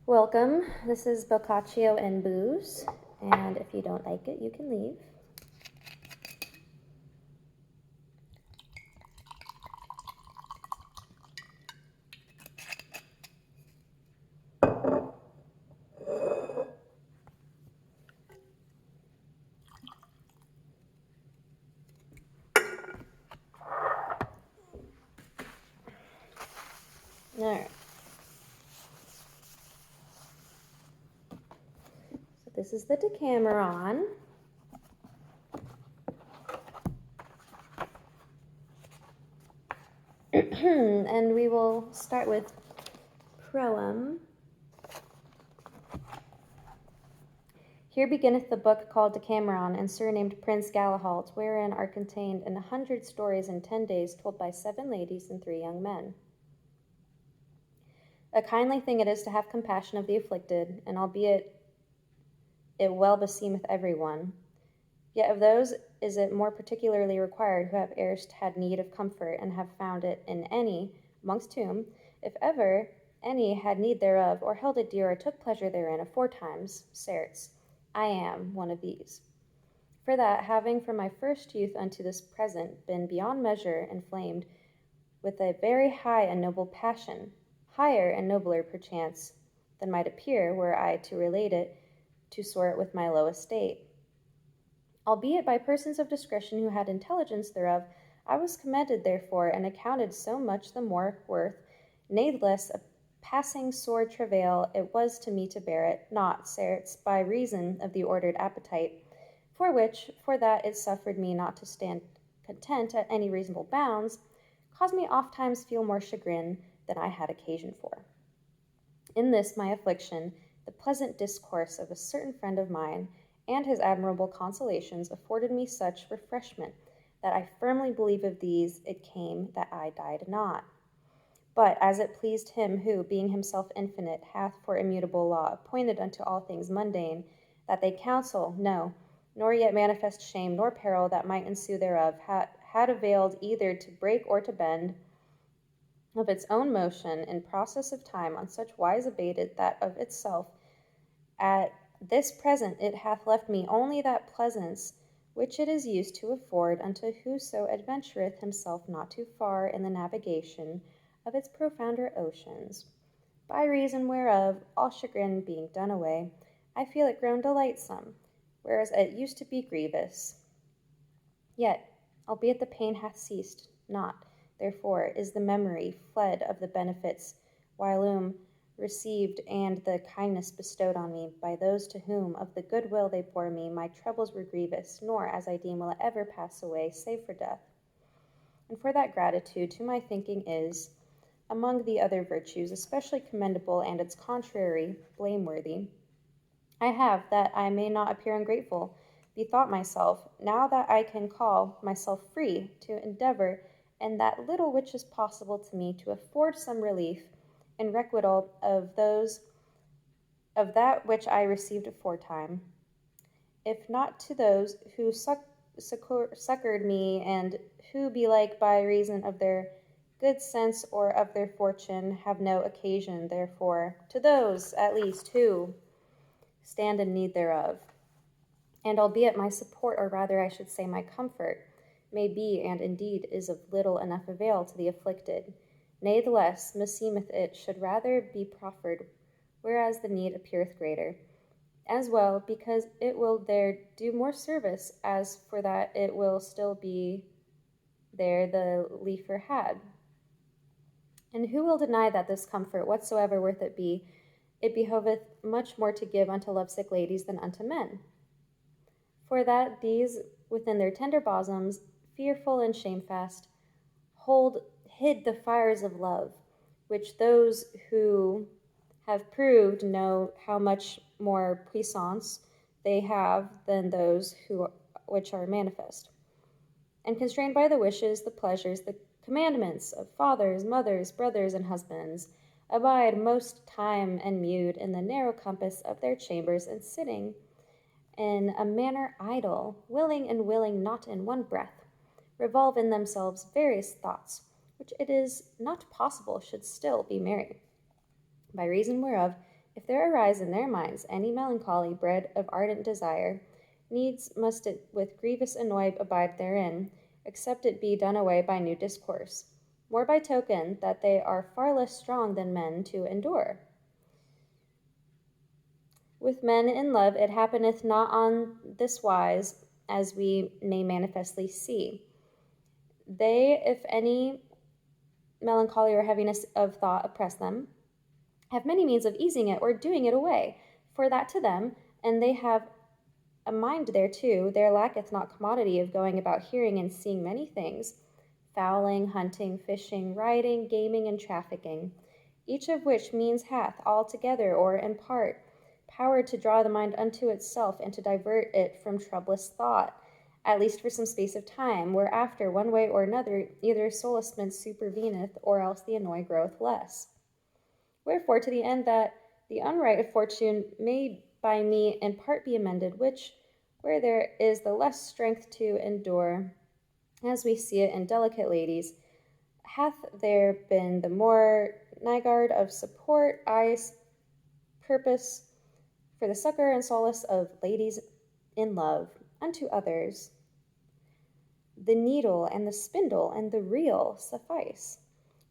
Welcome. This is Boccaccio and Booze, and if you don't like it, you can leave. All right. So this is the Decameron. And we will start with Proem. Here beginneth the book called Decameron, and surnamed Prince Galahalt, wherein are contained 100 stories in 10 days, told by 7 ladies and 3 young men. A kindly thing it is to have compassion of the afflicted, and albeit it well beseemeth every one, yet of those is it more particularly required who have erst had need of comfort, and have found it in any, amongst whom, if ever any had need thereof, or held it dear, or took pleasure therein aforetimes, certes, I am one of these. For that, having from my first youth unto this present been beyond measure inflamed with a very high and noble passion, higher and nobler perchance than might appear, were I to relate it to sort with my low estate, albeit by persons of discretion who had intelligence thereof, I was commended therefore, and accounted so much the more worth, natheless a passing sore travail it was to me to bear it, not, certes, by reason of the ordered appetite, for that it suffered me not to stand content at any reasonable bounds, caused me oft times feel more chagrin than I had occasion for. In this my affliction, the pleasant discourse of a certain friend of mine, and his admirable consolations afforded me such refreshment, that I firmly believe of these it came that I died not. But as it pleased him who, being himself infinite, hath for immutable law appointed unto all things mundane, that they counsel, no, nor yet manifest shame nor peril that might ensue thereof, had availed either to break or to bend, of its own motion in process of time on such wise abated, that of itself at this present it hath left me only that pleasance which it is used to afford unto whoso adventureth himself not too far in the navigation of its profounder oceans, by reason whereof, all chagrin being done away, I feel it grown delightsome, whereas it used to be grievous. Yet, albeit the pain hath ceased not, therefore is the memory fled of the benefits whilom received, and the kindness bestowed on me by those to whom, of the good will they bore me, my troubles were grievous, nor, as I deem, will it ever pass away, save for death. And for that gratitude, to my thinking, is, among the other virtues, especially commendable, and its contrary blameworthy, I have, that I may not appear ungrateful, bethought myself, now that I can call myself free, to endeavor, in that little which is possible to me, to afford some relief in requital of that which I received aforetime, if not to those who succored me, and who, belike by reason of their good sense or of their fortune, have no occasion therefore, to those, at least, who stand in need thereof. And albeit my support, or rather I should say my comfort, may be, and indeed is of little enough avail to the afflicted, natheless meseemeth it should rather be proffered, whereas the need appeareth greater, as well because it will there do more service, as for that it will still be there the liefer had. And who will deny that this comfort, whatsoever worth it be, it behoveth much more to give unto lovesick ladies than unto men? For that these, within their tender bosoms, fearful and shamefast, hid the fires of love, which those who have proved know how much more puissance they have than those which are manifest, and constrained by the wishes, the pleasures, the commandments of fathers, mothers, brothers, and husbands, abide most time and mute in the narrow compass of their chambers, and sitting in a manner idle, willing and willing not in one breath, revolve in themselves various thoughts, which it is not possible should still be merry. By reason whereof, If there arise in their minds any melancholy bred of ardent desire, needs must it with grievous annoy abide therein, except it be done away by new discourse, more by token that they are far less strong than men to endure. With men in love it happeneth not on this wise, as we may manifestly see. They, if any melancholy or heaviness of thought oppress them, have many means of easing it or doing it away, for that to them, and they have a mind thereto, there lacketh not commodity of going about hearing and seeing many things, fowling, hunting, fishing, riding, gaming, and trafficking, each of which means hath, altogether or in part, power to draw the mind unto itself and to divert it from troublous thought, at least for some space of time, whereafter, one way or another, either solacement superveneth, or else the annoy groweth less. Wherefore, to the end that the unright of fortune may by me in part be amended, which, where there is the less strength to endure, as we see it in delicate ladies, hath there been the more niggard of support, eyes, purpose, for the succor and solace of ladies in love, unto others. The needle and the spindle and the reel suffice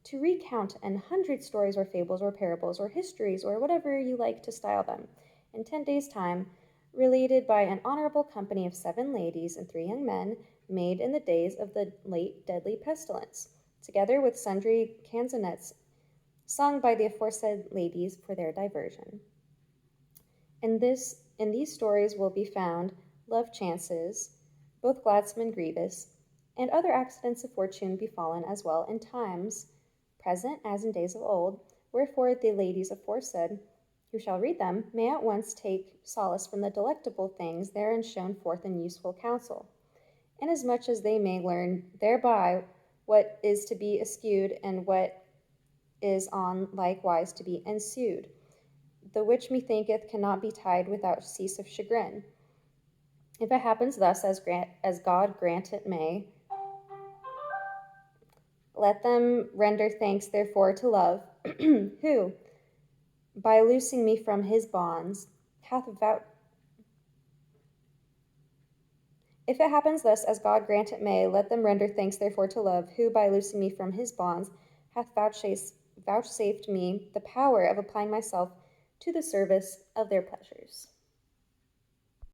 to recount 100 stories or fables or parables or histories or whatever you like to style them, in 10 days' time, related by an honorable company of 7 ladies and 3 young men, made in the days of the late deadly pestilence, together with sundry canzonets sung by the aforesaid ladies for their diversion. In these stories will be found love chances, both gladsome and grievous, and other accidents of fortune befallen as well in times present as in days of old, wherefore the ladies aforesaid, who shall read them, may at once take solace from the delectable things therein shown forth in useful counsel, inasmuch as they may learn thereby what is to be eschewed and what is on likewise to be ensued, the which methinketh cannot be tied without cease of chagrin. If it happens thus as God grant it may, let them render thanks therefore to love, who, by loosing me from his bonds, hath vouch. If it happens thus as God grant it may, let them render thanks therefore to love, who, by loosing me from his bonds, hath vouchsafed me the power of applying myself to the service of their pleasures.